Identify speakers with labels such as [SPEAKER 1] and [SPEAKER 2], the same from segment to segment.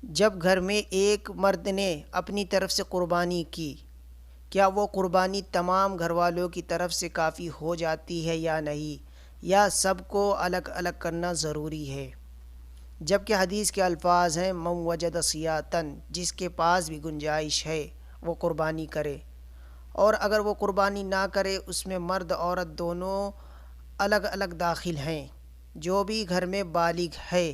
[SPEAKER 1] جب گھر میں ایک مرد نے اپنی طرف سے قربانی کی، کیا وہ قربانی تمام گھر والوں کی طرف سے کافی ہو جاتی ہے یا نہیں، یا سب کو الگ الگ کرنا ضروری ہے؟ جبکہ حدیث کے الفاظ ہیں من وجد سیاتن، جس کے پاس بھی گنجائش ہے وہ قربانی کرے، اور اگر وہ قربانی نہ کرے اس میں مرد عورت دونوں الگ الگ داخل ہیں۔ جو بھی گھر میں بالغ ہے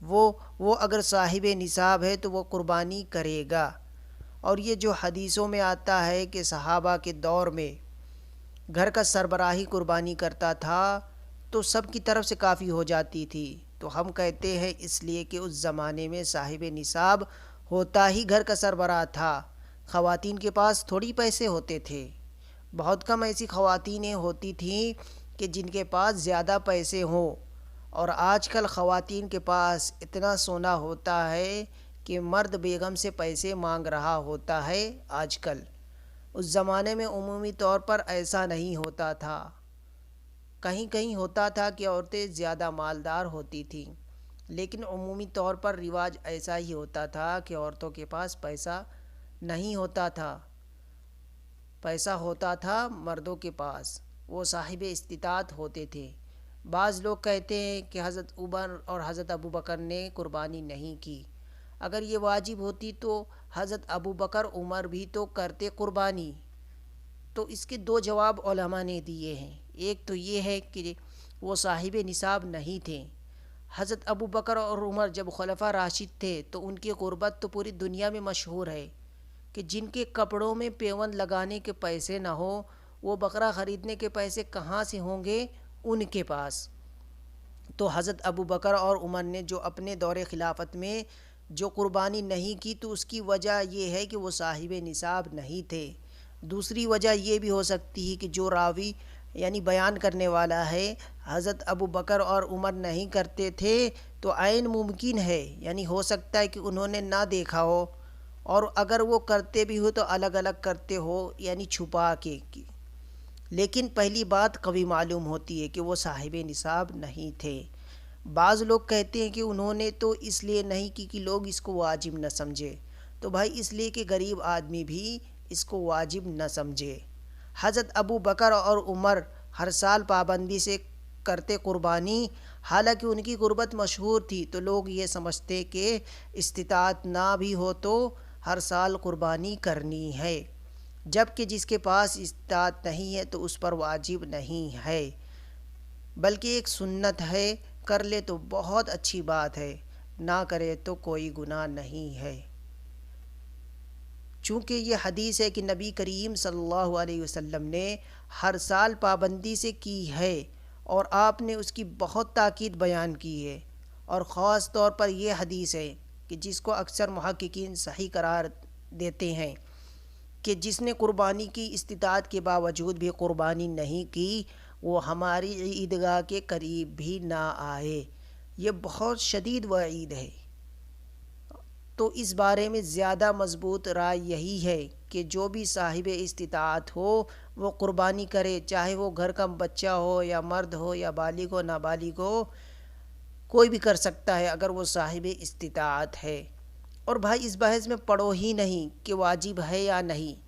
[SPEAKER 1] وہ اگر صاحب نصاب ہے تو وہ قربانی کرے گا۔ اور یہ جو حدیثوں میں آتا ہے کہ صحابہ کے دور میں گھر کا سربراہی قربانی کرتا تھا تو سب کی طرف سے کافی ہو جاتی تھی، تو ہم کہتے ہیں اس لیے کہ اس زمانے میں صاحب نصاب ہوتا ہی گھر کا سربراہ تھا۔ خواتین کے پاس تھوڑی پیسے ہوتے تھے، بہت کم ایسی خواتینیں ہوتی تھیں کہ جن کے پاس زیادہ پیسے ہوں، اور آج کل خواتین کے پاس اتنا سونا ہوتا ہے کہ مرد بیگم سے پیسے مانگ رہا ہوتا ہے آج کل۔ اس زمانے میں عمومی طور پر ایسا نہیں ہوتا تھا، کہیں کہیں ہوتا تھا کہ عورتیں زیادہ مالدار ہوتی تھیں، لیکن عمومی طور پر رواج ایسا ہی ہوتا تھا کہ عورتوں کے پاس پیسہ نہیں ہوتا تھا، پیسہ ہوتا تھا مردوں کے پاس، وہ صاحب استطاعت ہوتے تھے۔ بعض لوگ کہتے ہیں کہ حضرت عمر اور حضرت ابوبکر نے قربانی نہیں کی، اگر یہ واجب ہوتی تو حضرت ابوبکر عمر بھی تو کرتے قربانی۔ تو اس کے دو جواب علماء نے دیے ہیں۔ ایک تو یہ ہے کہ وہ صاحب نصاب نہیں تھے۔ حضرت ابوبکر اور عمر جب خلفاء راشد تھے تو ان کی قربت تو پوری دنیا میں مشہور ہے کہ جن کے کپڑوں میں پیوند لگانے کے پیسے نہ ہو، وہ بکرا خریدنے کے پیسے کہاں سے ہوں گے ان کے پاس؟ تو حضرت ابوبکر اور عمر نے جو اپنے دور خلافت میں جو قربانی نہیں کی تو اس کی وجہ یہ ہے کہ وہ صاحب نصاب نہیں تھے۔ دوسری وجہ یہ بھی ہو سکتی ہے کہ جو راوی یعنی بیان کرنے والا ہے حضرت ابوبکر اور عمر نہیں کرتے تھے تو عین ممکن ہے، یعنی ہو سکتا ہے کہ انہوں نے نہ دیکھا ہو، اور اگر وہ کرتے بھی ہو تو الگ الگ کرتے ہو، یعنی چھپا کے۔ لیکن پہلی بات قوی معلوم ہوتی ہے کہ وہ صاحب نصاب نہیں تھے۔ بعض لوگ کہتے ہیں کہ انہوں نے تو اس لیے نہیں کی کہ لوگ اس کو واجب نہ سمجھے، تو بھائی اس لیے کہ غریب آدمی بھی اس کو واجب نہ سمجھے۔ حضرت ابو بکر اور عمر ہر سال پابندی سے کرتے قربانی، حالانکہ ان کی قربت مشہور تھی، تو لوگ یہ سمجھتے کہ استطاعت نہ بھی ہو تو ہر سال قربانی کرنی ہے، جبکہ جس کے پاس استطاعت نہیں ہے تو اس پر واجب نہیں ہے، بلکہ ایک سنت ہے، کر لے تو بہت اچھی بات ہے، نہ کرے تو کوئی گناہ نہیں ہے۔ چونکہ یہ حدیث ہے کہ نبی کریم صلی اللہ علیہ وسلم نے ہر سال پابندی سے کی ہے، اور آپ نے اس کی بہت تاکید بیان کی ہے، اور خاص طور پر یہ حدیث ہے کہ جس کو اکثر محققین صحیح قرار دیتے ہیں کہ جس نے قربانی کی استطاعت کے باوجود بھی قربانی نہیں کی وہ ہماری عیدگاہ کے قریب بھی نہ آئے۔ یہ بہت شدید وعید ہے۔ تو اس بارے میں زیادہ مضبوط رائے یہی ہے کہ جو بھی صاحب استطاعت ہو وہ قربانی کرے، چاہے وہ گھر کا بچہ ہو یا مرد ہو یا بالغ ہو نابالغ ہو، کوئی بھی کر سکتا ہے اگر وہ صاحب استطاعت ہے۔ اور بھائی اس بحث میں پڑو ہی نہیں کہ واجب ہے یا نہیں۔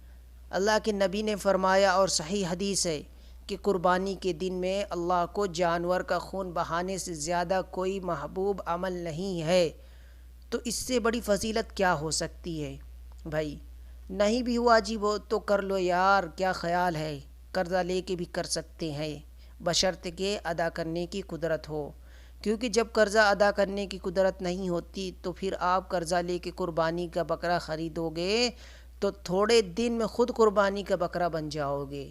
[SPEAKER 1] اللہ کے نبی نے فرمایا، اور صحیح حدیث ہے، کہ قربانی کے دن میں اللہ کو جانور کا خون بہانے سے زیادہ کوئی محبوب عمل نہیں ہے، تو اس سے بڑی فضیلت کیا ہو سکتی ہے؟ بھائی نہیں بھی واجب ہو تو کر لو یار، کیا خیال ہے؟ قرضہ لے کے بھی کر سکتے ہیں، بشرط کہ ادا کرنے کی قدرت ہو، کیونکہ جب قرضہ ادا کرنے کی قدرت نہیں ہوتی تو پھر آپ قرضہ لے کے قربانی کا بکرا خریدو گے تو تھوڑے دن میں خود قربانی کا بکرا بن جاؤ گے،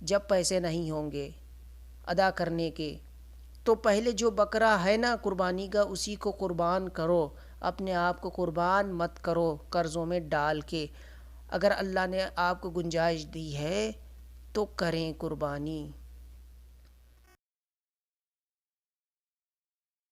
[SPEAKER 1] جب پیسے نہیں ہوں گے ادا کرنے کے۔ تو پہلے جو بکرا ہے نا قربانی کا اسی کو قربان کرو، اپنے آپ کو قربان مت کرو قرضوں میں ڈال کے۔ اگر اللہ نے آپ کو گنجائش دی ہے تو کریں قربانی۔